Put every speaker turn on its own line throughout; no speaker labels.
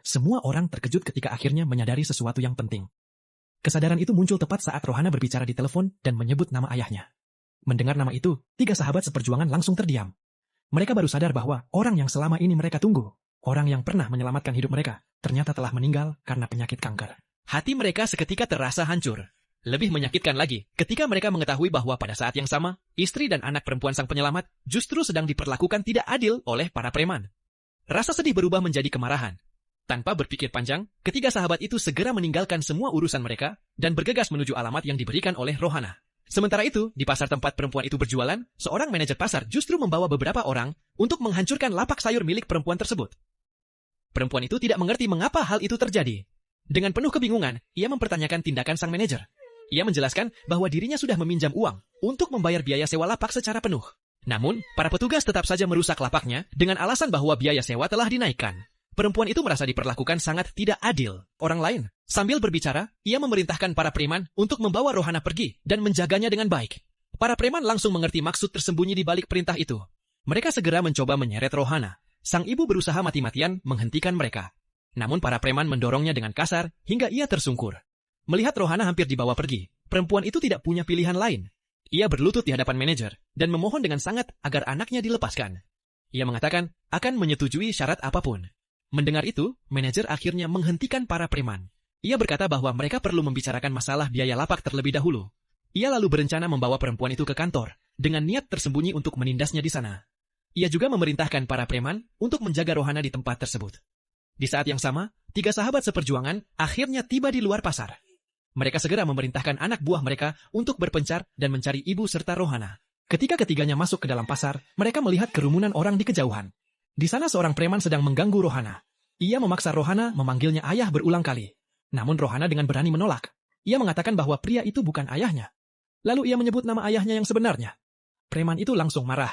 Semua orang terkejut ketika akhirnya menyadari sesuatu yang penting. Kesadaran itu muncul tepat saat Rohana berbicara di telepon dan menyebut nama ayahnya. Mendengar nama itu, 3 sahabat seperjuangan langsung terdiam. Mereka baru sadar bahwa orang yang selama ini mereka tunggu, orang yang pernah menyelamatkan hidup mereka, ternyata telah meninggal karena penyakit kanker. Hati mereka seketika terasa hancur. Lebih menyakitkan lagi, ketika mereka mengetahui bahwa pada saat yang sama, istri dan anak perempuan sang penyelamat justru sedang diperlakukan tidak adil oleh para preman. Rasa sedih berubah menjadi kemarahan. Tanpa berpikir panjang, ketiga sahabat itu segera meninggalkan semua urusan mereka dan bergegas menuju alamat yang diberikan oleh Rohana. Sementara itu, di pasar tempat perempuan itu berjualan, seorang manajer pasar justru membawa beberapa orang untuk menghancurkan lapak sayur milik perempuan tersebut. Perempuan itu tidak mengerti mengapa hal itu terjadi. Dengan penuh kebingungan, ia mempertanyakan tindakan sang manajer. Ia menjelaskan bahwa dirinya sudah meminjam uang untuk membayar biaya sewa lapak secara penuh. Namun, para petugas tetap saja merusak lapaknya dengan alasan bahwa biaya sewa telah dinaikkan. Perempuan itu merasa diperlakukan sangat tidak adil orang lain. Sambil berbicara, ia memerintahkan para preman untuk membawa Rohana pergi dan menjaganya dengan baik. Para preman langsung mengerti maksud tersembunyi di balik perintah itu. Mereka segera mencoba menyeret Rohana. Sang ibu berusaha mati-matian menghentikan mereka. Namun para preman mendorongnya dengan kasar hingga ia tersungkur. Melihat Rohana hampir dibawa pergi, perempuan itu tidak punya pilihan lain. Ia berlutut di hadapan manajer dan memohon dengan sangat agar anaknya dilepaskan. Ia mengatakan akan menyetujui syarat apapun. Mendengar itu, manajer akhirnya menghentikan para preman. Ia berkata bahwa mereka perlu membicarakan masalah biaya lapak terlebih dahulu. Ia lalu berencana membawa perempuan itu ke kantor, dengan niat tersembunyi untuk menindasnya di sana. Ia juga memerintahkan para preman untuk menjaga Rohana di tempat tersebut. Di saat yang sama, 3 sahabat seperjuangan akhirnya tiba di luar pasar. Mereka segera memerintahkan anak buah mereka untuk berpencar dan mencari ibu serta Rohana. Ketika ketiganya masuk ke dalam pasar, mereka melihat kerumunan orang di kejauhan. Di sana seorang preman sedang mengganggu Rohana. Ia memaksa Rohana memanggilnya ayah berulang kali. Namun Rohana dengan berani menolak. Ia mengatakan bahwa pria itu bukan ayahnya. Lalu ia menyebut nama ayahnya yang sebenarnya. Preman itu langsung marah.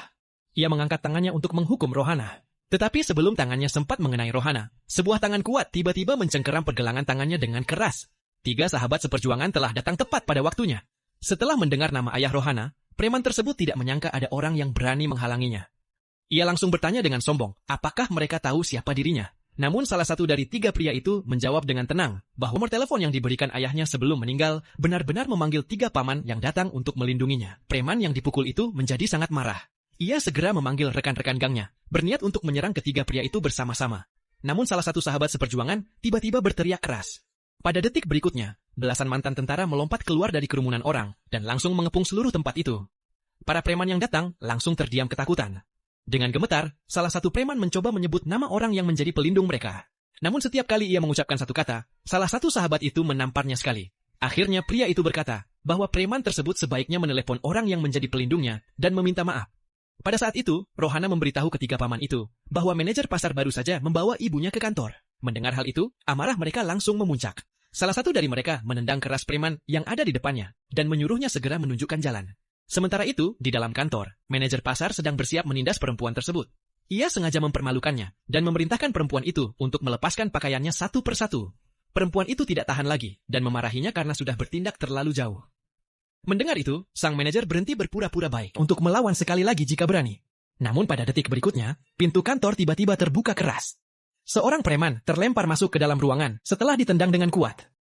Ia mengangkat tangannya untuk menghukum Rohana. Tetapi sebelum tangannya sempat mengenai Rohana, sebuah tangan kuat tiba-tiba mencengkeram pergelangan tangannya dengan keras. 3 sahabat seperjuangan telah datang tepat pada waktunya. Setelah mendengar nama ayah Rohana, preman tersebut tidak menyangka ada orang yang berani menghalanginya. Ia langsung bertanya dengan sombong, apakah mereka tahu siapa dirinya? Namun salah satu dari 3 pria itu menjawab dengan tenang bahwa nomor telepon yang diberikan ayahnya sebelum meninggal benar-benar memanggil 3 paman yang datang untuk melindunginya. Preman yang dipukul itu menjadi sangat marah. Ia segera memanggil rekan-rekan gangnya, berniat untuk menyerang ketiga pria itu bersama-sama. Namun salah satu sahabat seperjuangan tiba-tiba berteriak keras. Pada detik berikutnya, belasan mantan tentara melompat keluar dari kerumunan orang dan langsung mengepung seluruh tempat itu. Para preman yang datang langsung terdiam ketakutan. Dengan gemetar, salah satu preman mencoba menyebut nama orang yang menjadi pelindung mereka. Namun setiap kali ia mengucapkan satu kata, salah satu sahabat itu menamparnya sekali. Akhirnya pria itu berkata bahwa preman tersebut sebaiknya menelepon orang yang menjadi pelindungnya dan meminta maaf. Pada saat itu, Rohana memberitahu ketiga paman itu bahwa manajer pasar baru saja membawa ibunya ke kantor. Mendengar hal itu, amarah mereka langsung memuncak. Salah satu dari mereka menendang keras preman yang ada di depannya dan menyuruhnya segera menunjukkan jalan. Sementara itu, di dalam kantor, manajer pasar sedang bersiap menindas perempuan tersebut. Ia sengaja mempermalukannya dan memerintahkan perempuan itu untuk melepaskan pakaiannya satu persatu. Perempuan itu tidak tahan lagi dan memarahinya karena sudah bertindak terlalu jauh. Mendengar itu, sang manajer berhenti berpura-pura baik untuk melawan sekali lagi jika berani. Namun pada detik berikutnya, pintu kantor tiba-tiba terbuka keras. Seorang preman terlempar masuk ke dalam ruangan setelah ditendang dengan kuat.